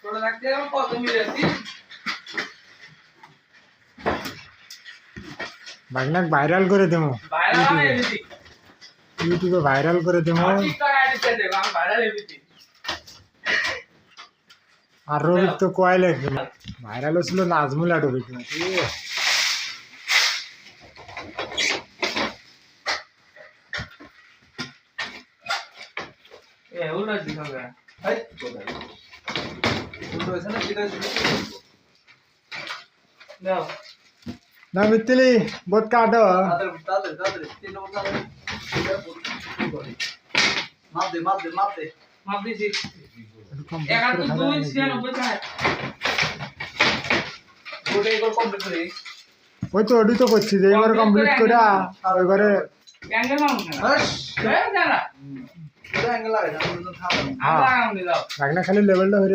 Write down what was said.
ছোট থাকতে আমার কত মিলেছি ভাগনাক ভাইরাল করে দেবো ভাইরাল আমি এবিসি ইউটিউবে ভাইরাল করে দেবো টিকটক আইডিতে দেব আমি ভাইরাল এবিসি আর রবিক তো কয় লাগবে না ভাইরাল হচ্ছিল নাজমুল আর রবিক নাকি এ উল্টা দিকে হবে হাই কোথায় উল্টো হয়েছে না ঠিক আছে দাও না মিত্তিলি বোধ কাটো তাড়াতাড়ি 3 নম্বর তাড়াতাড়ি মাপ দে মাপ দিছি একা তো 296 টাকা গোটে গোল কমপ্লিট করি ওই তো ওটি তো করছি যে এবার কমপ্লিট করে ওইবারে অ্যাঙ্গেল মাউন্ট না হাস না না পুরো অ্যাঙ্গেল লাগে না আমি তো খাবো আলাদা দাও ভাগনা খালি লেভেলটা হয়ে